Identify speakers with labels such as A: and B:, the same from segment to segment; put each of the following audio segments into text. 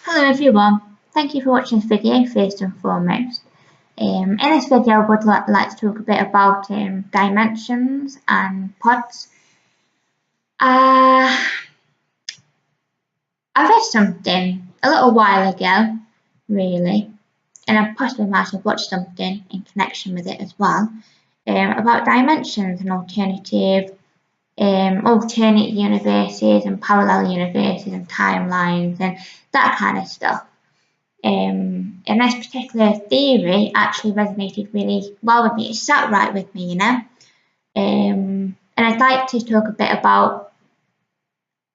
A: Hello everyone, thank you for watching this video first and foremost. In this video I would like to talk a bit about dimensions and pods. I read something a little while ago, really, and I possibly might have watched something in connection with it as well, about dimensions and alternate universes and parallel universes and timelines and that kind of stuff. And this particular theory actually resonated really well with me. It sat right with me, you know. And I'd like to talk a bit about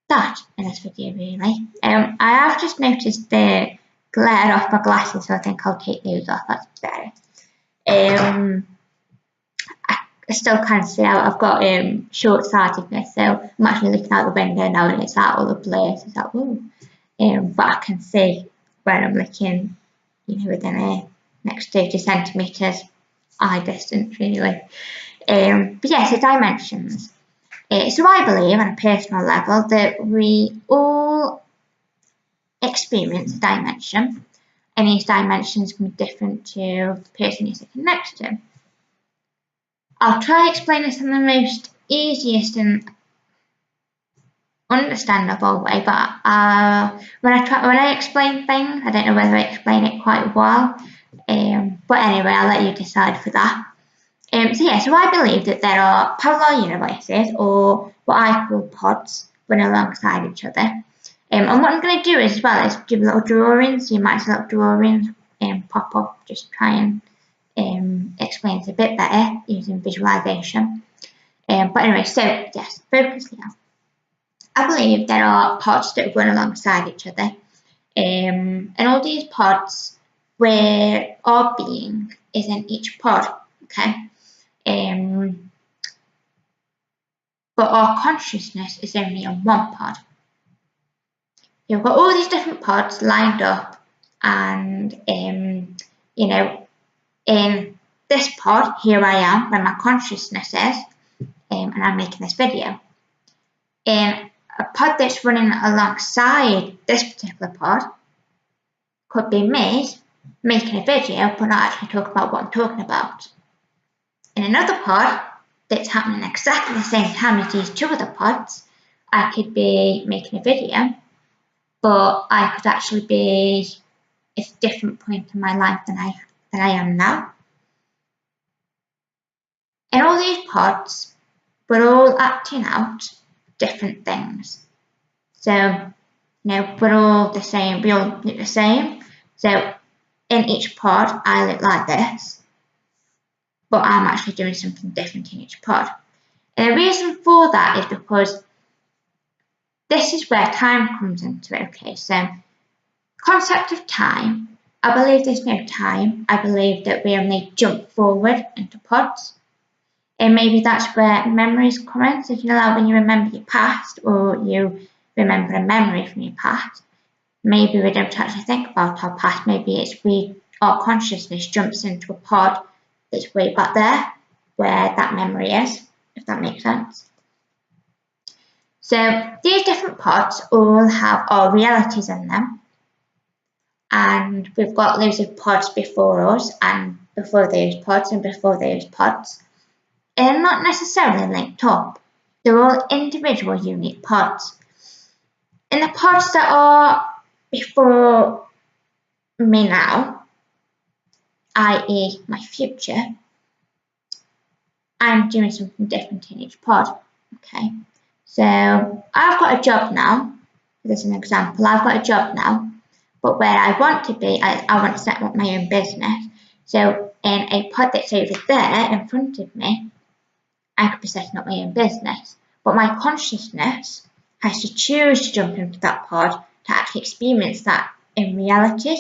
A: that in this video, really. I have just noticed the glare off my glasses, so I think I'll take those off. That's better. I still can't see out. I've got short-sightedness, so I'm actually looking out the window now, and it's out all the place. It's like, whoa. But I can see when I'm looking, within a next 30 centimetres eye distance, really. But yeah, so dimensions. So I believe, on a personal level, that we all experience a dimension, and these dimensions can be different to the person you're sitting next to. I'll try to explain this in the most easiest and understandable way, but when I explain things, I don't know whether I explain it quite well. But anyway, I'll let you decide for that. So I believe that there are parallel universes, or what I call pods, run alongside each other. And what I'm going to do as well is give little drawings. You might see little drawings pop up, just try and explain it a bit better using visualization. But anyway, so yes, focus now. I believe there are pods that run alongside each other, and all these pods, where our being is in each pod, okay? But our consciousness is only in one pod. You've got all these different pods lined up, and in this pod, here I am, where my consciousness is, and I'm making this video. In a pod that's running alongside this particular pod could be me making a video but not actually talk about what I'm talking about. In another pod that's happening exactly the same time as these two other pods, I could be making a video, but I could actually be at a different point in my life than I am now. In all these pods, we're all acting out different things. So, we're all the same, we all look the same. So, in each pod, I look like this, but I'm actually doing something different in each pod. And the reason for that is because this is where time comes into it, okay? So, concept of time, I believe there's no time. I believe that we only jump forward into pods. And maybe that's where memories come in. So, when you remember your past, or you remember a memory from your past, maybe we don't actually think about our past. Maybe it's our consciousness jumps into a pod that's way back there, where that memory is, if that makes sense. So these different pods all have our realities in them, and we've got loads of pods before us, and before those pods, and before those pods. And they're not necessarily linked up. They're all individual unique pods. And the pods that are before me now, i.e. my future, I'm doing something different in each pod, okay? So I've got a job now, there's an example, I've got a job now, but where I want to be, I want to set up my own business. So in a pod that's over there in front of me, I could be setting up my own business, but my consciousness has to choose to jump into that pod to actually experience that in reality.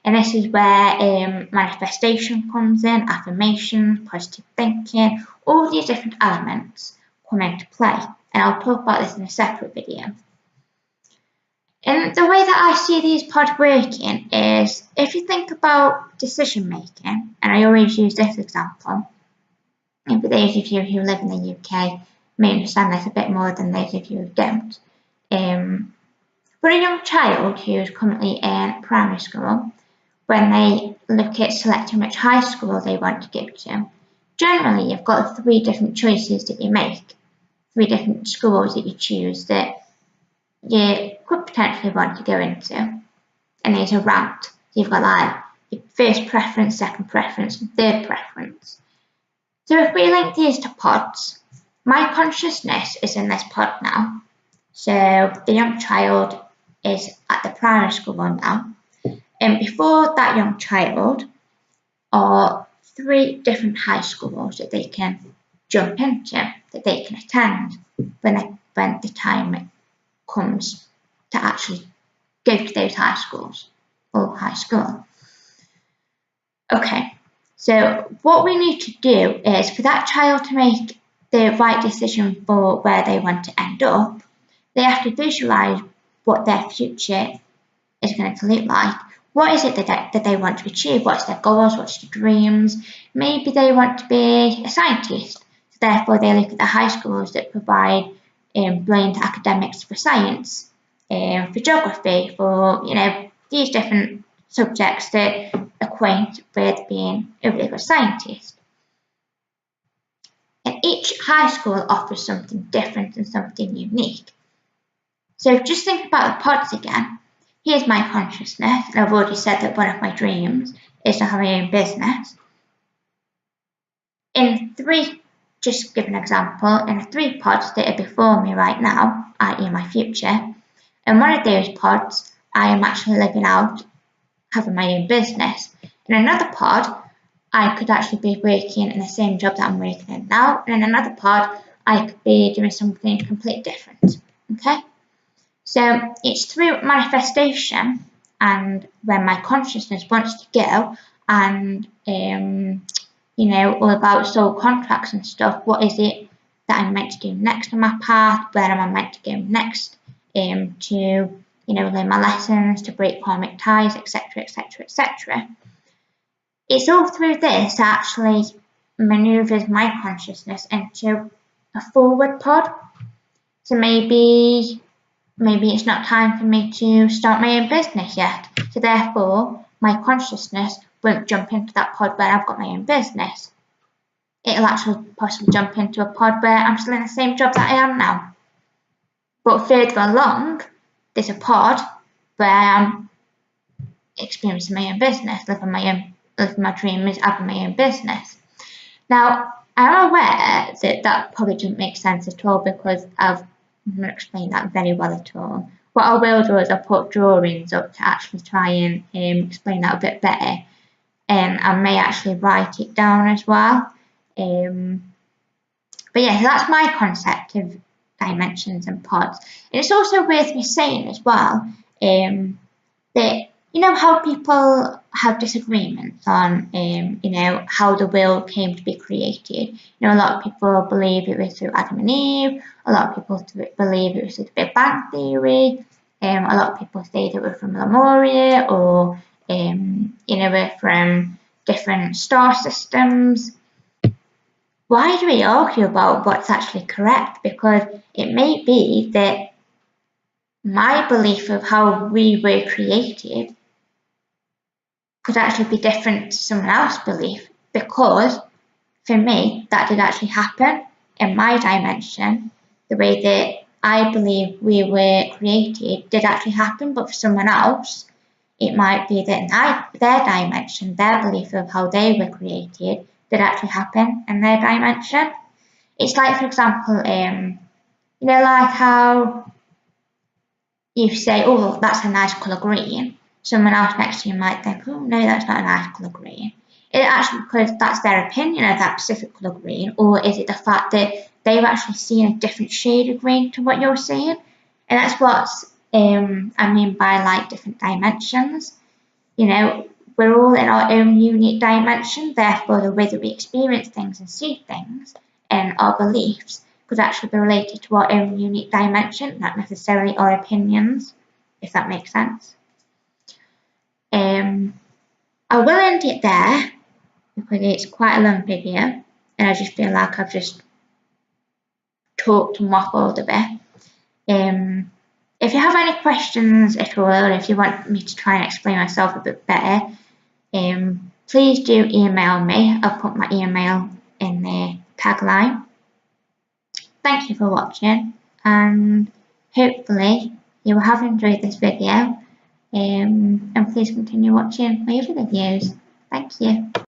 A: And this is where manifestation comes in, affirmation, positive thinking, all these different elements come into play. And I'll talk about this in a separate video. And the way that I see these pods working is, if you think about decision making, and I always use this example, and for those of you who live in the UK may understand this a bit more than those of you who don't. For a young child who's currently in primary school, when they look at selecting which high school they want to go to, generally you've got 3 different choices that you make, 3 different schools that you choose that you could potentially want to go into, and these are ranked. So you've got like your first preference, second preference, and third preference. So if we link these to pods, my consciousness is in this pod now. So the young child is at the primary school now. And before that young child are 3 different high schools that they can jump into, that they can attend when the time comes to actually go to those high schools or high school. Okay, so what we need to do is for that child to make the right decision for where they want to end up, they have to visualise what their future is going to look like. What is it that they want to achieve? What's their goals? What's their dreams? Maybe they want to be a scientist. So therefore, they look at the high schools that provide brilliant academics for science, for geography, for these different subjects that equate with being a really good scientist. And each high school offers something different and something unique. So just think about the pods again. Here's my consciousness, and I've already said that one of my dreams is to have my own business. Just give an example, in 3 pods that are before me right now, i.e. my future, in one of those pods, I am actually living out having my own business. In another pod, I could actually be working in the same job that I'm working in now, and in another pod, I could be doing something completely different. Okay? So it's through manifestation and when my consciousness wants to go and, all about soul contracts and stuff, what is it that I'm meant to do next on my path, where am I meant to go next to, learn my lessons, to break karmic ties, etc., etc., etc. It's all through this that actually manoeuvres my consciousness into a forward pod. So maybe it's not time for me to start my own business yet. So therefore, my consciousness won't jump into that pod where I've got my own business. It'll actually possibly jump into a pod where I'm still in the same job that I am now. But further along, there's a pod where I am experiencing my own business, living my dreams, having my own business. Now, I'm aware that that probably doesn't make sense at all because I've not explained that very well at all. What I will do is I'll put drawings up to actually try and explain that a bit better. I may actually write it down as well. But yeah, so that's my concept of dimensions and pods. And it's also worth me saying as well that how people have disagreements on how the world came to be created. A lot of people believe it was through Adam and Eve. A lot of people believe it was through the Big Bang Theory. A lot of people say that we're from Lemuria or we're from different star systems. Why do we argue about what's actually correct? Because it may be that my belief of how we were created could actually be different to someone else's belief, because for me that did actually happen in my dimension. The way that I believe we were created did actually happen, but for someone else it might be that in their dimension, their belief of how they were created did actually happen in their dimension. It's like, for example, like how you say, oh, that's a nice colour green. Someone else next to you might think, oh no, that's not a nice colour green. Is it actually because that's their opinion of that specific colour green, or is it the fact that they've actually seen a different shade of green to what you're seeing? And that's what I mean by like different dimensions. We're all in our own unique dimension, therefore the way that we experience things and see things and our beliefs could actually be related to our own unique dimension, not necessarily our opinions, if that makes sense. I will end it there because it's quite a long video and I just feel like I've just talked and waffled a bit. if you have any questions at all, or if you want me to try and explain myself a bit better, please do email me. I'll put my email in the tagline. Thank you for watching, and hopefully you will have enjoyed this video, and please continue watching my other videos. Thank you.